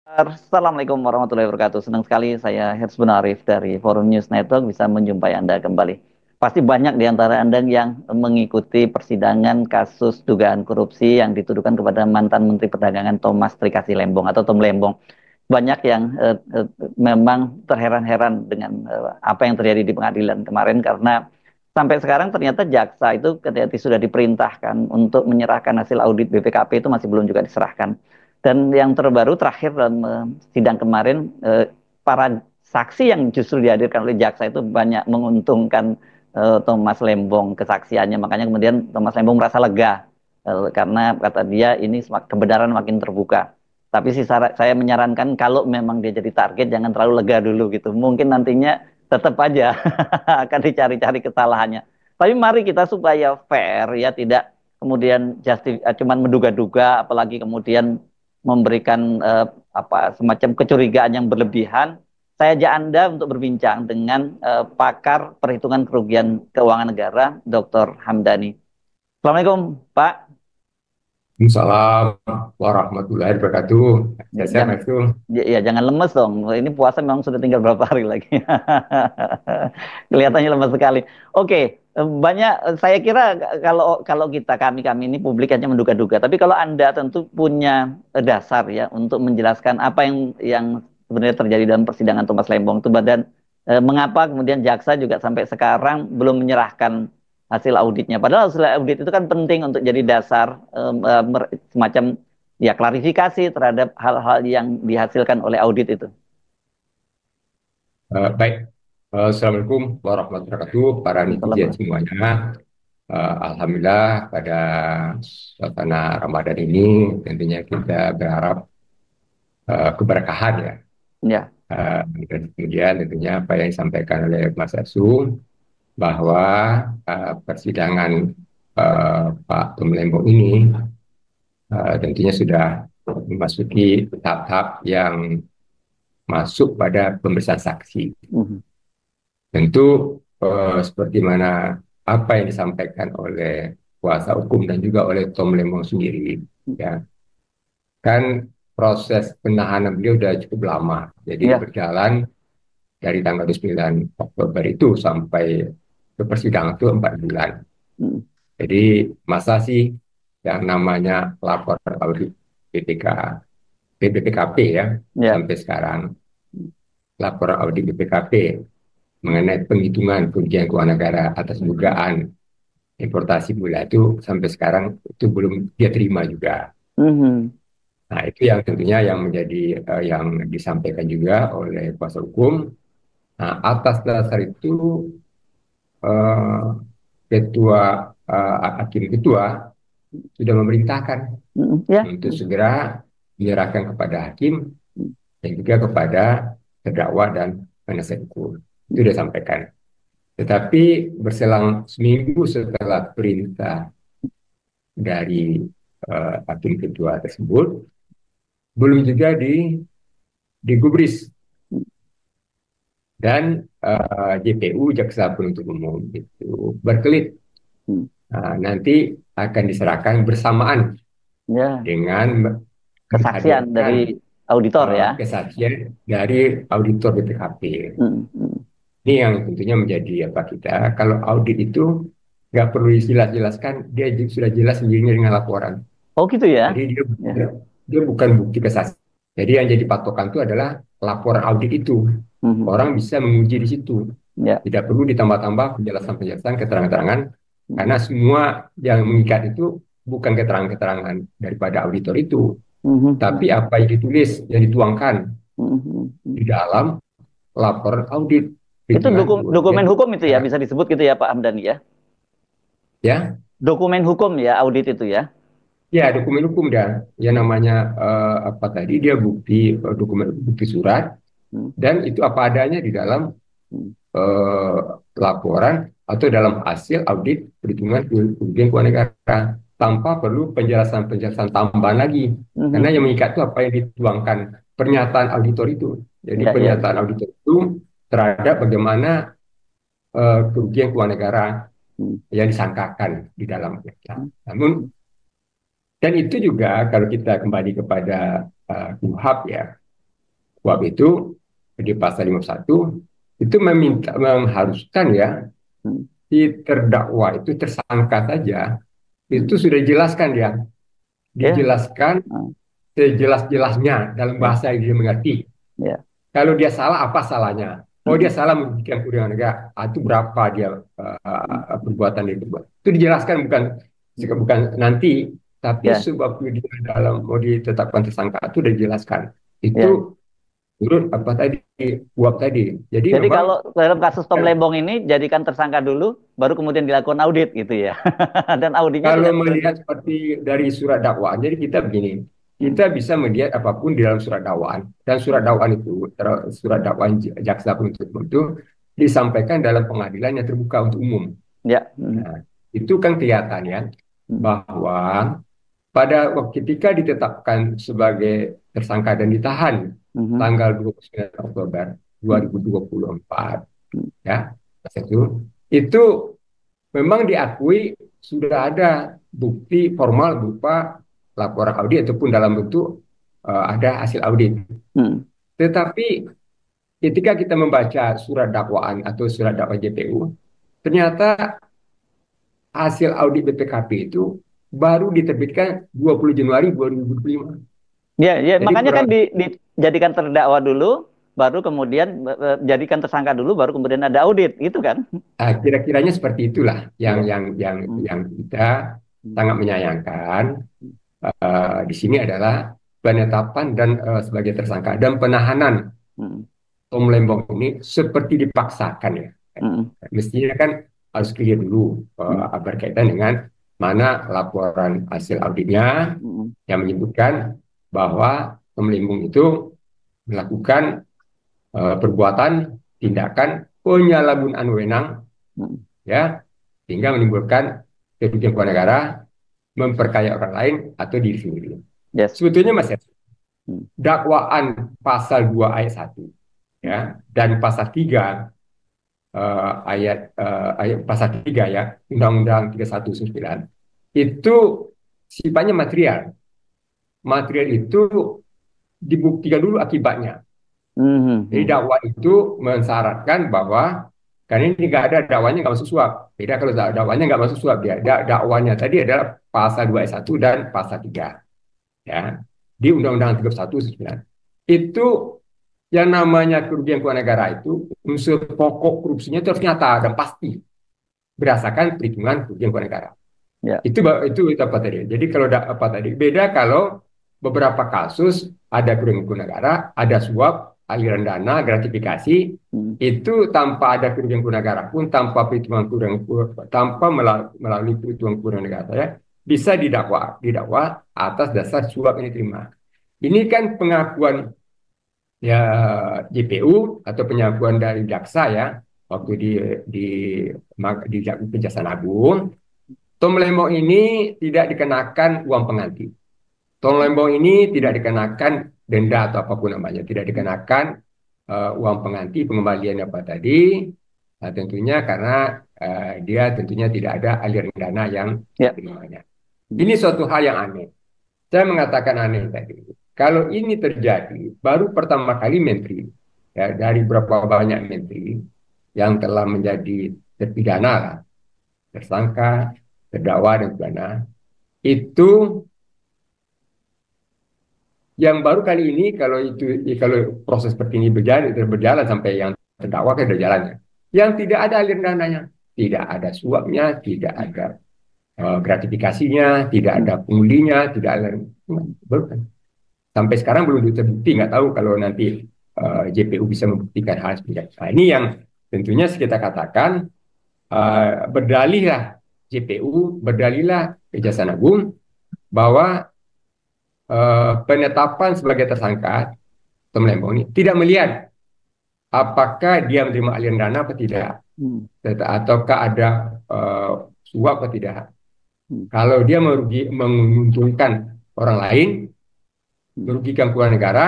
Assalamualaikum warahmatullahi wabarakatuh. Senang sekali saya Hersbun Arif dari Forum News Network bisa menjumpai Anda kembali. Pasti banyak di antara Anda yang mengikuti persidangan kasus dugaan korupsi yang dituduhkan kepada mantan Menteri Perdagangan Thomas Trikasi Lembong atau Tom Lembong. Banyak yang memang terheran-heran dengan apa yang terjadi di pengadilan kemarin karena sampai sekarang ternyata jaksa itu ketika sudah diperintahkan untuk menyerahkan hasil audit BPKP itu masih belum juga diserahkan. Dan yang terbaru terakhir dalam sidang kemarin, para saksi yang justru dihadirkan oleh jaksa itu banyak menguntungkan Thomas Lembong kesaksiannya. Makanya kemudian Thomas Lembong merasa lega karena kata dia ini kebenaran makin terbuka. Tapi sih saya menyarankan kalau memang dia jadi target jangan terlalu lega dulu gitu. Mungkin nantinya tetap aja akan dicari-cari kesalahannya. Tapi mari kita supaya fair ya, tidak kemudian cuman menduga-duga, apalagi kemudian memberikan semacam kecurigaan yang berlebihan. Saya ajak Anda untuk berbincang dengan pakar perhitungan kerugian keuangan negara, Dr. Hamdani. Assalamualaikum, Pak. Waalaikumsalam warahmatullahi wabarakatuh. Sehat-sehat, Jangan, Mas Tul. ya, jangan lemes dong. Ini puasa memang sudah tinggal berapa hari lagi. Kelihatannya lemes sekali. Oke, banyak. Saya kira kalau kalau kami ini publik hanya menduga-duga. Tapi kalau Anda tentu punya dasar ya untuk menjelaskan apa yang sebenarnya terjadi dalam persidangan Thomas Lembong itu, dan mengapa kemudian jaksa juga sampai sekarang belum menyerahkan hasil auditnya. Padahal hasil audit itu kan penting untuk jadi dasar semacam ya klarifikasi terhadap hal-hal yang dihasilkan oleh audit itu. Baik, Assalamualaikum warahmatullahi wabarakatuh, para netizen Assalamualaikum. semuanya. Alhamdulillah pada suasana Ramadan ini tentunya kita berharap keberkahan ya. Ya, Eh, dan kemudian tentunya apa yang disampaikan oleh Mas Asung bahwa persidangan Pak Tom Lembong ini tentunya sudah memasuki tahap yang masuk pada pemeriksaan saksi. mhm, Tentu seperti mana apa yang disampaikan oleh kuasa hukum dan juga oleh Tom Lembong sendiri, ya kan proses penahanan beliau sudah cukup lama, jadi ya, berjalan dari tanggal 9 Oktober itu sampai ke persidangan itu 4 bulan. mhm, Jadi masa sih yang namanya laporan audit BPK, BPKP ya ya, sampai sekarang laporan audit BPKP mengenai penghitungan kerugian keuangan negara atas dugaan importasi gula itu sampai sekarang itu belum dia terima juga. mhm, Nah, itu yang tentunya yang menjadi yang disampaikan juga oleh kuasa hukum. Nah, atas dasar itu eh, ketua hakim ketua sudah memerintahkan mhm, ya, untuk segera menyerahkan kepada hakim dan juga kepada terdakwa dan penasihat hukum. Itu sudah sampaikan. Tetapi berselang seminggu setelah perintah dari hakim ketua tersebut, belum juga digubris dan JPU Jaksa Penuntut Umum itu berkelit. mhm, Nah, nanti akan diserahkan bersamaan ya, dengan kesaksian dari menghadirkan auditor ya. kesaksian dari auditor BPKP. Mhm, mhm. Ini yang tentunya menjadi apa kita kalau audit itu nggak perlu dijelas-jelaskan, dia sudah jelas sendiri dengan laporan. Oh gitu Jadi ya. dia Ya, dia bukan bukti kesaksian. Jadi yang jadi patokan itu adalah laporan audit itu. mhm, Orang bisa menguji di situ. ya, Tidak perlu ditambah-tambah penjelasan-penjelasan, keterangan-keterangan, mhm, karena semua yang mengikat itu bukan keterangan-keterangan daripada auditor itu, mhm, tapi mhm, apa yang ditulis, yang dituangkan mhm, di mhm. dalam laporan audit Itu hitungan kerugian dokumen hukum itu ya, negara. bisa disebut gitu ya Pak Hamdani ya. Ya, Dokumen hukum ya audit itu ya. ya dokumen hukum dan yang namanya apa tadi dia bukti dokumen bukti surat Mhm, dan itu apa adanya di dalam mhm, eh, laporan atau dalam hasil audit perhitungan kerugian keuangan negara tanpa perlu penjelasan-penjelasan tambahan lagi karena yang mhm. mengikat itu apa yang dituangkan pernyataan auditor itu. Jadi Ya, ya, pernyataan auditor itu terhadap bagaimana kerugian keuangan negara mhm, yang disangkakan di dalamnya. Nah, mhm, namun dan itu juga kalau kita kembali kepada KUHP ya, KUHP itu di pasal 51 itu mengharuskan ya Hmm. si terdakwa itu tersangka saja Hmm. itu sudah dijelaskan dia, Ya, dijelaskan ah, sejelas-jelasnya dalam ya, bahasa yang dia mengerti. ya. Kalau dia salah, apa salahnya? Oh, dia Hmm. salah merugikan kerugian negara. Ah, itu berapa dia Hmm. perbuatan dia berbuat. Itu dijelaskan Hmm. bukan nanti, tapi Ya, sebab dia dalam mau ditetapkan tersangka itu sudah dijelaskan. ya. Itu menurut apa tadi, uap tadi. Jadi Jadi memang kalau dalam kasus Tom kan, Lembong ini jadikan tersangka dulu, baru kemudian dilakukan audit gitu ya. Dan auditnya kalau tidak melihat seperti dari surat dakwaan, jadi kita begini, Hmm. kita bisa melihat apapun di dalam surat dakwaan, dan surat Hmm. dakwaan itu, surat dakwaan jaksa penuntut umum itu disampaikan dalam pengadilan yang terbuka untuk umum. Ya. Hmm. Nah, itu kan kelihatan ya Hmm. bahwa pada waktu ketika ditetapkan sebagai tersangka dan ditahan Mhm. tanggal 29 Oktober Hmm. 2024 Hmm. ya, itu memang diakui sudah ada bukti formal berupa laporan audit ataupun dalam bentuk ada hasil audit. Hmm. Tetapi ketika kita membaca surat dakwaan atau surat dakwaan JPU, ternyata hasil audit BPKP itu baru diterbitkan 20 Januari 2025. Ya, ya, Jadi makanya kan kurang dijadikan terdakwa dulu, baru kemudian jadikan tersangka dulu, baru kemudian ada audit, gitu kan? kira-kiranya seperti itulah yang Iya. yang yang Hmm. yang kita Hmm. sangat menyayangkan. Di sini adalah penetapan dan sebagai tersangka dan penahanan Hmm. Tom Lembong ini seperti dipaksakan ya. Hmm. Mestinya kan harus clear dulu Hmm. berkaitan dengan mana laporan hasil auditnya Hmm. yang menyebutkan bahwa Tom Lembong itu melakukan perbuatan tindakan penyalahgunaan wewenang Hmm. ya sehingga menimbulkan kerugian keuangan negara, memperkaya orang lain atau diri sendiri. Yes. Sebetulnya Mas, Hmm. dakwaan pasal 2 ayat 1 Hmm. ya dan pasal 3 ayat pasal 3 ya Undang-Undang 31/9 itu sifatnya material. Material itu dibuktikan dulu akibatnya. Hmm. Jadi Hmm. dakwaan itu mensyaratkan bahwa karena ini nggak ada dakwanya nggak masuk suap. Beda kalau dakwanya nggak masuk suap dia. Dakwanya tadi adalah pasal 2 ayat 1 dan pasal 3 ya di Undang-Undang 31/9. Itu yang namanya kerugian keuangan negara itu unsur pokok korupsinya itu harus nyata dan pasti berdasarkan perhitungan kerugian keuangan negara. Ya. Itu apa tadi? Jadi kalau apa tadi? Beda kalau beberapa kasus ada kerugian keuangan negara, ada suap, aliran dana, gratifikasi, Hmm. itu tanpa ada kerugian keuangan negara pun tanpa perhitungan tanpa melalui perhitungan keuangan negara ya, bisa didakwa atas dasar suap yang diterima. Ini kan pengakuan ya JPU atau pengakuan dari jaksa ya waktu di di Kejaksaan Agung. Tom Lembong ini tidak dikenakan uang pengganti. Tom Lembong ini tidak dikenakan denda atau apapun namanya, tidak dikenakan uang pengganti pengembalian apa tadi. Nah, tentunya karena dia tentunya tidak ada aliran dana yang Ya. diterimanya. Hmm. Ini suatu hal yang aneh. Saya mengatakan aneh tadi. Kalau ini terjadi, baru pertama kali menteri ya dari berapa banyak menteri yang telah menjadi terpidana lah, tersangka, terdakwa dan pidana itu yang baru kali ini kalau proses seperti ini berjalan sampai yang terdakwa kan ada jalannya. Yang tidak ada aliran dananya, tidak ada suapnya, tidak ada gratifikasinya, tidak Hmm. ada pengulinya, tidak ada baru kan. Sampai sekarang belum terbukti, nggak tahu kalau nanti JPU bisa membuktikan hal seperti itu. Nah, ini yang tentunya kita katakan berdalihlah JPU, berdalihlah Kejaksaan Agung bahwa penetapan sebagai tersangka Tom Lembong ini tidak melihat apakah dia menerima aliran dana atau tidak, Hmm. ataukah ada suap atau tidak. Hmm. Kalau dia menguntungkan orang lain, Hmm. merugikan keuangan negara,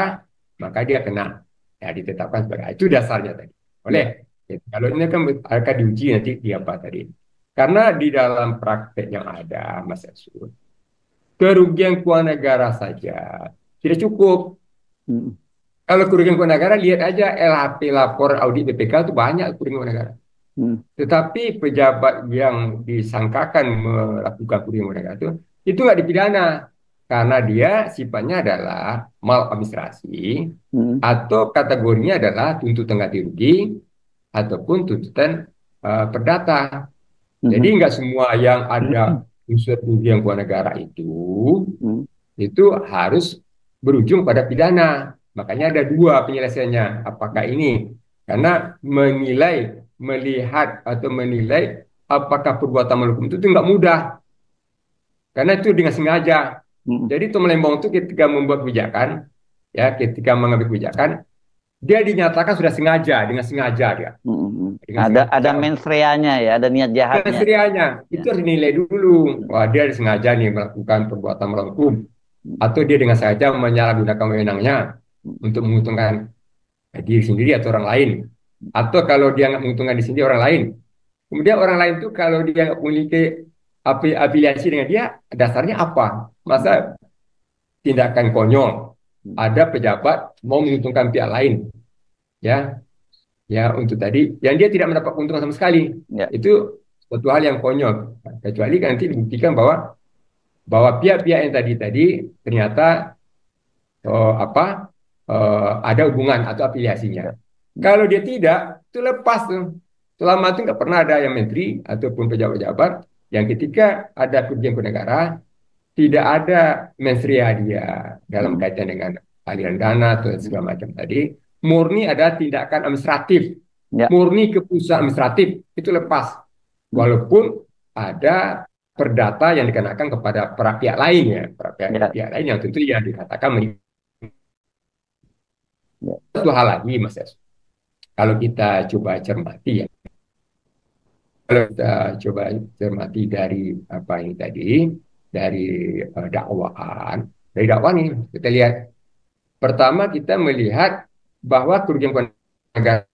maka dia kena ya ditetapkan sebagai itu dasarnya tadi. Oleh Ya. kalau ini kan akan diuji nanti di apa tadi. Karena di dalam praktek yang ada, Mas Asul, kerugian keuangan negara saja tidak cukup. Hmm. Kalau kerugian keuangan negara, lihat aja LHP, lapor audit BPK itu banyak kerugian keuangan negara. Hmm. Tetapi pejabat yang disangkakan melakukan kerugian keuangan negara itu nggak dipidana karena dia sifatnya adalah maladministrasi Hmm. atau kategorinya adalah tuntutan ganti rugi ataupun tuntutan perdata. Jadi Hmm. nggak semua yang ada unsur kerugian keuangan negara Hmm. itu harus berujung pada pidana. Makanya ada dua penyelesaiannya. Apakah ini karena melihat atau menilai apakah perbuatan melawan hukum itu nggak mudah, karena itu dengan sengaja. Hmm. Jadi Tom Lembong itu ketika membuat kebijakan, ya ketika mengambil kebijakan, dia dinyatakan sudah sengaja, dengan sengaja dia, Hmm. dengan Ada sengaja. mens reanya ya, ada niat jahatnya. Keserianya Ya. itu harus dinilai dulu. Hmm. Wah, dia sengaja nih melakukan perbuatan melawan hukum, atau dia dengan sengaja menyalahgunakan wewenangnya untuk menguntungkan diri sendiri atau orang lain. Atau kalau dia nggak menguntungkan diri sendiri orang lain. Kemudian orang lain itu kalau dia nggak memiliki afiliasi dengan dia, dasarnya apa? Masa tindakan konyol? Ada pejabat mau menguntungkan pihak lain, ya, ya untuk tadi, yang dia tidak mendapat keuntungan sama sekali. Ya. Itu suatu hal yang konyol. Kecuali kan nanti dibuktikan bahwa bahwa pihak-pihak yang tadi ternyata apa ada hubungan atau afiliasinya. Ya. Kalau dia tidak, itu lepas tuh. Selama itu nggak pernah ada yang menteri ataupun pejabat-pejabat yang ketika ada kerugian ke negara tidak ada mens rea dia dalam Hmm. kaitan dengan aliran dana atau segala macam tadi. Murni ada tindakan administratif, Ya. murni keputusan administratif itu lepas. Hmm. Walaupun ada perdata yang dikenakan kepada para pihak lain ya, para pihak, Ya. pihak lain yang tentu ya dikatakan Ya. satu hal lagi Mas Es. Kalau kita coba cermati ya, kalau kita coba cermati dari apa ini tadi, dari dakwaan, dari dakwaan ini kita lihat pertama kita melihat bahwa kerugian keuangan negara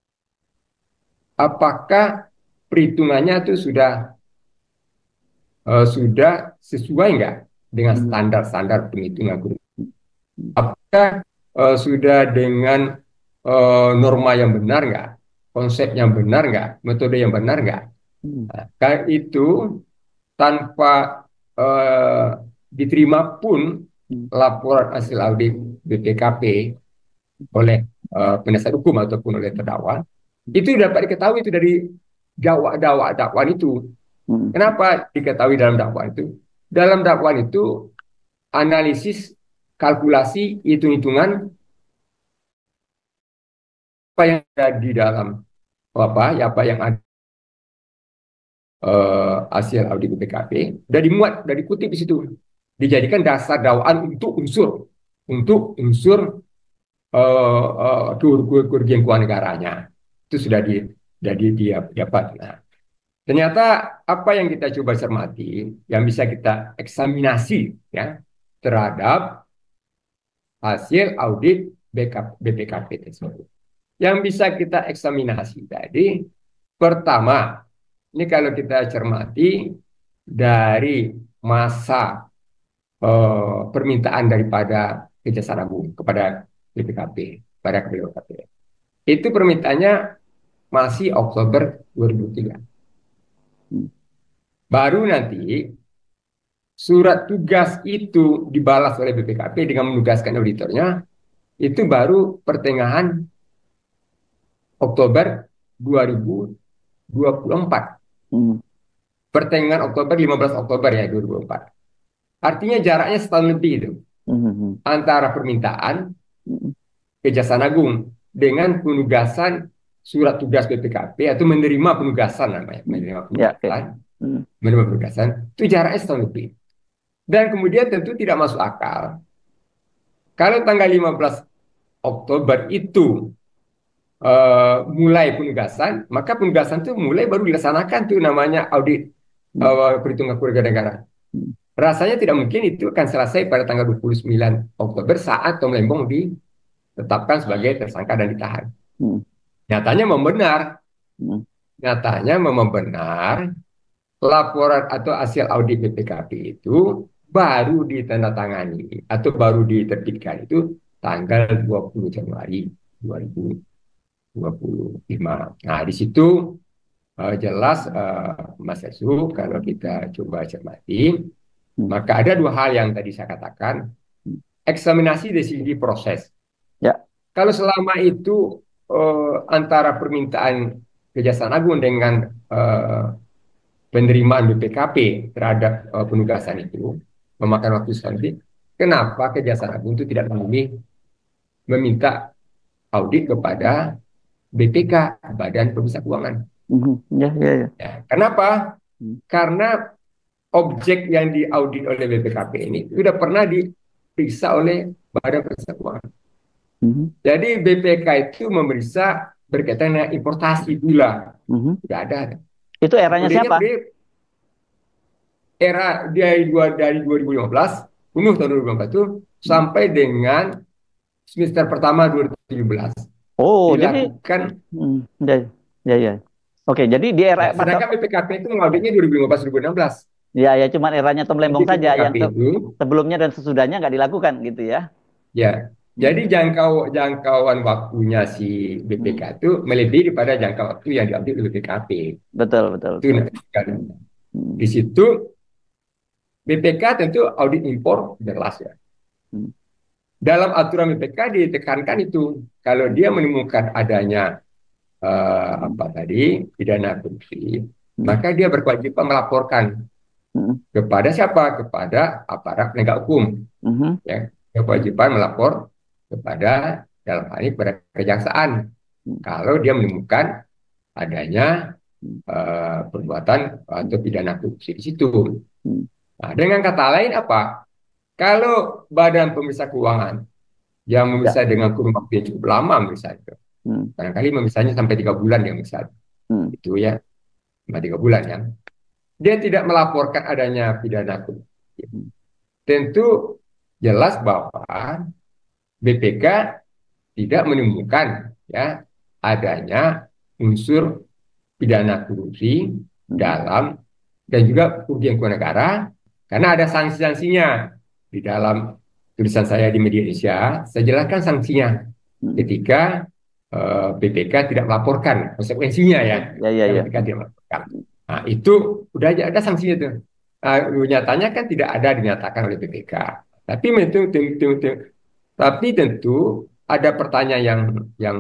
apakah perhitungannya itu sudah sesuai nggak dengan Hmm. standar-standar penghitungan kerugian. Apakah sudah dengan norma yang benar nggak, konsep yang benar nggak, metode yang benar nggak. Hmm. Nah, kan itu tanpa eh, diterima pun Hmm. laporan hasil audit BPKP oleh penasihat hukum ataupun oleh terdakwa, itu dapat diketahui itu dari dakwaan itu. Hmm. Kenapa diketahui dalam dakwaan itu? Dalam dakwaan itu analisis, kalkulasi, hitung-hitungan apa yang ada di dalam apa yang ada hasil audit BPKP dan dimuat, dari kutip di situ, dijadikan dasar dakwaan untuk unsur kerugian keuangan negaranya itu sudah dia dapat. Nah, ternyata apa yang kita coba cermati, yang bisa kita eksaminasi ya terhadap hasil audit BPKP tersebut. Yang bisa kita eksaminasi tadi, pertama, ini kalau kita cermati dari masa permintaan daripada Kejaksaan Agung kepada BPKP, pada BPKP. Itu permintaannya masih Oktober 2003. Hmm. Baru nanti surat tugas itu dibalas oleh BPKP dengan menugaskan auditornya, itu baru pertengahan Oktober 2024. Hmm. Pertengahan Oktober, 15 Oktober ya 2024. Artinya jaraknya setahun lebih itu Hmm. antara permintaan Hmm. Kejaksaan Agung dengan penugasan surat tugas BPKP atau menerima penugasan namanya, Hmm. Ya, oke. Hmm. menerima penugasan itu jaraknya setahun lebih. Dan kemudian tentu tidak masuk akal kalau tanggal 15 Oktober itu mulai penugasan, maka penugasan itu mulai baru dilaksanakan tuh namanya audit Hmm. perhitungan kerugian negara. Hmm. Rasanya tidak mungkin itu akan selesai pada tanggal 29 Oktober saat Tom Lembong ditetapkan sebagai tersangka dan ditahan. Hmm. Nyatanya membenar, Hmm. nyatanya memang benar laporan atau hasil audit BPKP itu baru ditandatangani atau baru diterbitkan itu tanggal 20 Januari 2025. Nah, di situ jelas Mas Esu, kalau kita coba cermati, Hmm. maka ada dua hal yang tadi saya katakan. Eksaminasi dari segi proses. Ya. Kalau selama itu antara permintaan Kejaksaan Agung dengan eh, penerimaan BPKP terhadap penugasan itu memakan waktu sekali, kenapa Kejaksaan Agung itu tidak memilih meminta audit kepada BPK, Badan Pemeriksa Keuangan? Mhm. Ya, ya, ya. Ya, kenapa? Hmm. Karena objek yang diaudit oleh BPKP ini sudah pernah diperiksa oleh Badan Pemeriksa Keuangan. Mhm. Jadi BPK itu memeriksa berkaitan dengan importasi gula. Mhm. Sudah ada. Itu eranya Kemudiannya siapa? era dari 2015, penuh tahun 2015 itu Hmm. sampai dengan semester pertama 2017 Oh, jadi dilakukan. ya, ya, ya. Oke, jadi di era Ya, pada sedangkan BPKP itu mengauditnya 2015-2016. ya, ya, cuman eranya Tom Jadi Lembong saja yang BPKP itu, sebelumnya dan sesudahnya nggak dilakukan gitu ya. ya, Hmm. jadi jangkauan waktunya si BPK Hmm. itu melebihi daripada jangka waktu yang diaudit oleh BPKP. Betul, betul, Itu betul. nah, kan. Hmm. Hmm. Di situ BPK tentu audit impor jelas ya. Hmm. Dalam aturan BPK ditekankan itu kalau dia menemukan adanya Hmm. apa tadi pidana korupsi, Hmm. maka dia berkewajiban melaporkan Hmm. kepada siapa? Kepada aparat penegak hukum. Hmm. Ya, kewajiban melapor kepada dalam hal ini kepada kejaksaan Hmm. kalau dia menemukan adanya perbuatan atau pidana korupsi di situ. Hmm. Nah, dengan kata lain apa? Kalau Badan Pemeriksa Keuangan yang Ya. memeriksa dengan kurun waktu yang cukup lama misalnya, Hmm. barangkali memirsanya sampai 3 bulan ya misalnya, Hmm. itu ya, sampai 3 bulan ya. Dia tidak melaporkan adanya pidana korupsi. Hmm. Tentu jelas bahwa BPK tidak menemukan ya adanya unsur pidana korupsi Hmm. dalam dan juga kerugian keluarga negara karena ada sanksi-sanksinya di dalam tulisan saya di media Indonesia. Saya jelaskan sanksinya Hmm. ketika BPK tidak melaporkan konsekuensinya ya. Ya, ya, Ketika ya. BPK tidak melaporkan. Nah, itu udah ada sanksinya tuh. Nah, nyatanya kan tidak ada dinyatakan oleh BPK. Tapi tentu ada pertanyaan yang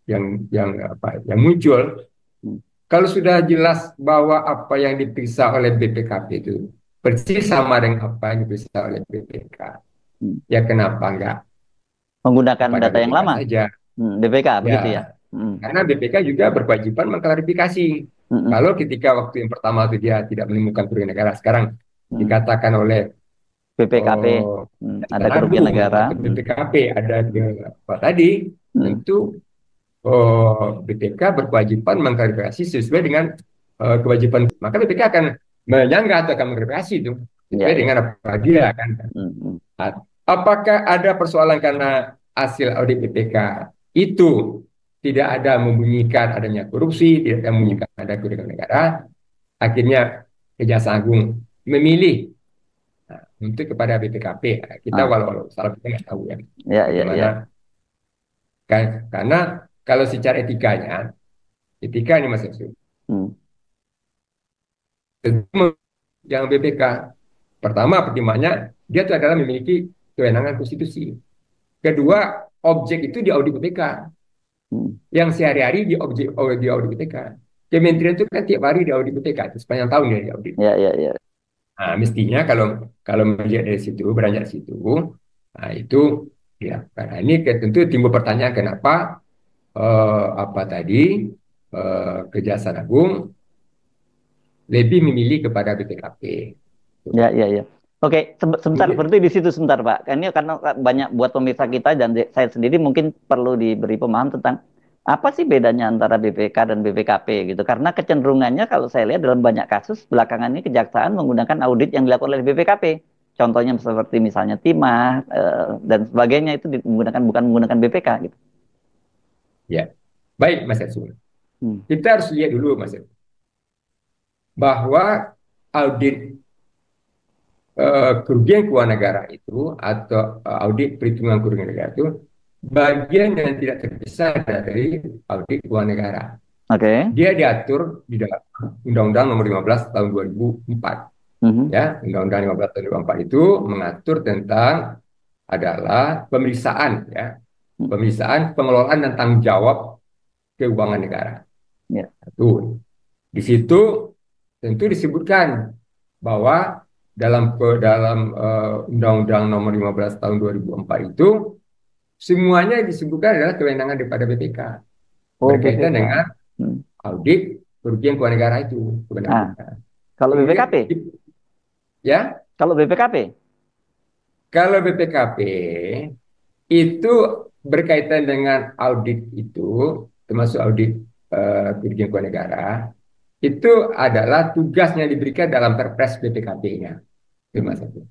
yang yang muncul. Hmm. Kalau sudah jelas bahwa apa yang diperiksa oleh BPKP itu persis sama dengan apa yang diperiksa oleh BPK, Hmm. ya kenapa enggak Menggunakan kepada data yang BPK lama. saja? BPK begitu ya. Ya, Hmm. karena BPK juga berkewajiban mengklarifikasi. Hmm. Kalau ketika waktu yang pertama itu dia tidak menemukan kerugian negara, sekarang Hmm. dikatakan oleh BPKP, ada Kejaksaan kerugian Agung negara. atau BPKP ada apa tadi, Hmm. tentu BPK berkewajiban mengklarifikasi sesuai dengan kewajiban. Maka BPK akan menyanggah atau akan mengklarifikasi itu Ya, sesuai ya. dengan apa dia kan. Hmm. Nah, apakah ada persoalan karena hasil audit BPK itu tidak ada membunyikan adanya korupsi, tidak ada Hmm. membunyikan ada kerugian negara, akhirnya Kejaksaan Agung memilih untuk kepada BPKP. Kita Ah, walau salah kita nggak tahu ya ya, ya, ya. bagaimana kan, karena kalau secara etika ini Mas Yusuf, Hmm. tentu yang BPK pertama pertimbangannya dia itu adalah memiliki kewenangan konstitusi. Kedua, objek itu di audit BPK Hmm. yang sehari-hari di audit BPK. Kementerian itu kan tiap hari di audit BPK itu sepanjang tahun dia di audit. Ya, ya, ya. Nah, mestinya kalau kalau melihat dari situ, beranjak dari situ, nah itu ya karena ini tentu timbul pertanyaan kenapa apa tadi Kejaksaan Agung lebih memilih kepada BPKP. Ya, ya, ya. Oke, sebentar Kemudian, berhenti di situ sebentar, Pak. Ini karena banyak buat pemirsa kita dan saya sendiri mungkin perlu diberi pemahaman tentang apa sih bedanya antara BPK dan BPKP gitu. Karena kecenderungannya kalau saya lihat dalam banyak kasus belakangan ini kejaksaan menggunakan audit yang dilakukan oleh BPKP. Contohnya seperti misalnya timah dan sebagainya itu menggunakan bukan menggunakan BPK gitu. ya, baik Mas Edson. Hmm. Kita harus lihat dulu Mas Edson, bahwa audit kerugian keuangan negara itu atau audit perhitungan kerugian negara itu bagian yang tidak terpisah dari audit keuangan negara. Oke. Dia diatur di dalam Undang-Undang Nomor 15 Tahun 2004. Mhm. Ya, Undang-Undang 15 Tahun 2004 itu mengatur tentang adalah pemeriksaan, ya, Mhm. pemeriksaan pengelolaan dan tanggung jawab keuangan negara. Ya. Satu. Di situ tentu disebutkan bahwa dalam Undang-Undang Nomor 15 Tahun 2004 itu semuanya disebutkan adalah kewenangan daripada BPK Oh, berkaitan BPK. dengan Hmm. audit kerugian keuangan negara itu kepada Nah, BPK. kalau Kemudian BPKP, ya, kalau BPKP, kalau BPKP itu berkaitan dengan audit itu, termasuk audit kerugian keuangan negara, itu adalah tugas yang diberikan dalam Perpres BPKP-nya. Itu Mhm. Mas Agus.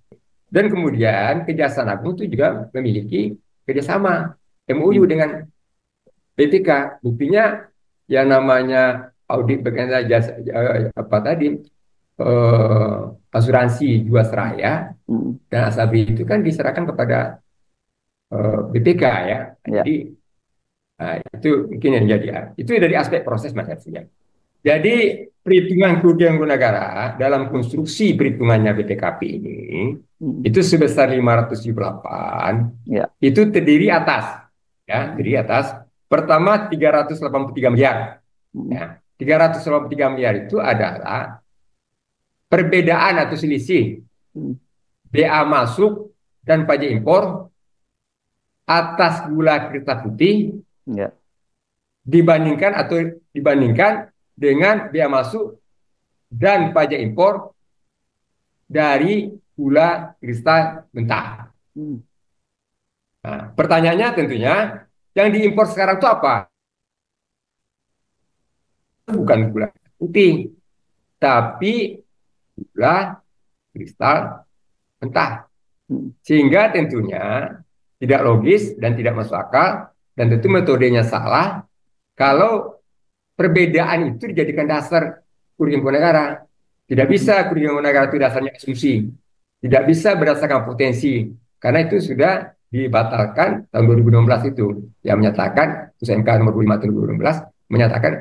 Dan kemudian Kejaksaan Agung itu juga memiliki kerjasama MOU Mhm. dengan BPK. Buktinya yang namanya audit berkaitan jasa apa tadi asuransi Jiwasraya Mhm. dan Asabri itu kan diserahkan kepada BPK ya. Ya. Jadi itu mungkin yang jadi itu dari aspek proses Mas Hersi, ya. Jadi perhitungan kerugian negara dalam konstruksi perhitungannya BPKP ini Mhm. itu sebesar 578 Ya. itu terdiri atas, ya, Mhm. terdiri atas pertama 383 miliar, Mhm. ya. 383 miliar itu adalah perbedaan atau selisih Mhm. BA masuk dan pajak impor atas gula kristal putih Ya. dibandingkan dengan bea masuk dan pajak impor dari gula kristal mentah. Mhm. Nah, pertanyaannya tentunya yang diimpor sekarang itu apa? Bukan gula putih, tapi gula kristal mentah. Mhm. Sehingga tentunya tidak logis dan tidak masuk akal dan tentu metodenya salah kalau perbedaan itu dijadikan dasar kerugian negara. Tidak Mhm. bisa kerugian negara itu dasarnya asumsi. Tidak bisa berdasarkan potensi. Karena itu sudah dibatalkan tahun 2016 itu. Yang menyatakan, putusan MK nomor 25 tahun 2016, menyatakan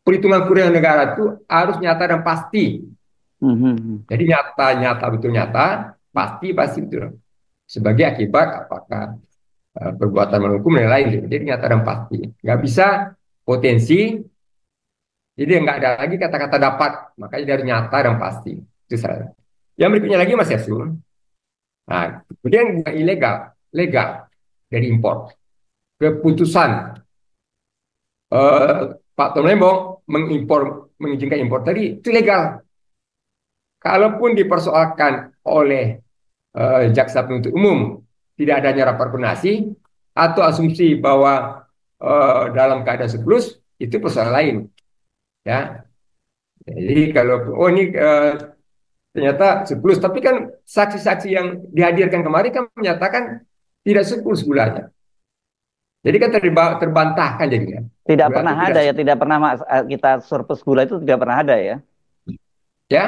perhitungan kerugian negara itu harus nyata dan pasti. Mhm. Jadi nyata-nyata betul nyata, pasti betul. Sebagai akibat apakah perbuatan melawan dan lain-lain. Jadi nyata dan pasti. Nggak bisa potensi. Jadi nggak ada lagi kata-kata dapat, makanya dari nyata dan pasti. Itu salah. Yang berikutnya lagi Mas Yasun, nah, kemudian yang ilegal, legal dari impor. Keputusan eh, Pak Tom Lembong mengizinkan impor tadi itu legal. Kalaupun dipersoalkan oleh jaksa penuntut umum tidak adanya rapat koordinasi atau asumsi bahwa dalam keadaan surplus itu persoalan lain, ya. Jadi kalau oh ini ternyata surplus. Tapi kan saksi-saksi yang dihadirkan kemarin kan menyatakan tidak surplus gulanya. Jadi kan terbantahkan jadinya. Tidak Gula pernah itu tidak ada ya, surplus. tidak pernah kita surplus gula itu tidak pernah ada ya. Ya,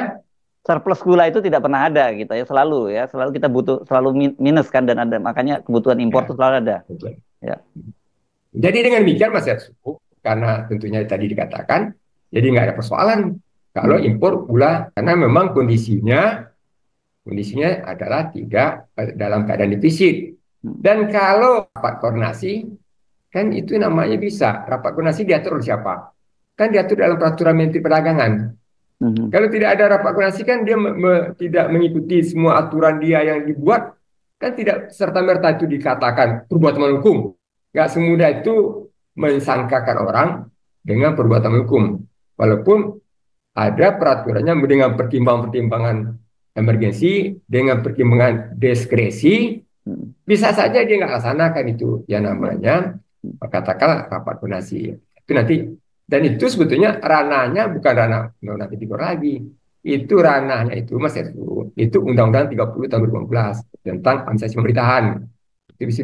Surplus gula itu tidak pernah ada gitu ya, selalu kita butuh selalu minus kan dan ada makanya kebutuhan impor itu ya, selalu ada. betul. Ya. Jadi dengan demikian Mas Yatsu, karena tentunya tadi dikatakan, jadi nggak ada persoalan kalau Hmm. impor gula karena memang kondisinya adalah tidak dalam keadaan defisit. Hmm. Dan kalau rapat koordinasi, kan itu namanya bisa. Rapat koordinasi diatur oleh siapa? Kan diatur dalam peraturan Menteri Perdagangan. Hmm. Kalau tidak ada rapat koordinasi kan dia tidak mengikuti semua aturan dia yang dibuat, kan tidak serta-merta itu dikatakan perbuatan hukum. Nggak semudah itu mensangkakan orang dengan perbuatan hukum. Walaupun ada peraturannya dengan pertimbangan-pertimbangan emergensi, dengan pertimbangan diskresi, Hmm. bisa saja dia nggak laksanakan itu. Yang Ya. namanya katakanlah rapat koordinasi. Itu nanti dan itu sebetulnya ranahnya bukan ranah undang-undang tipikor lagi. Itu ranahnya itu Mas Heru, itu Undang-Undang 30 tahun 2015 tentang administrasi pemerintahan. Itu bisa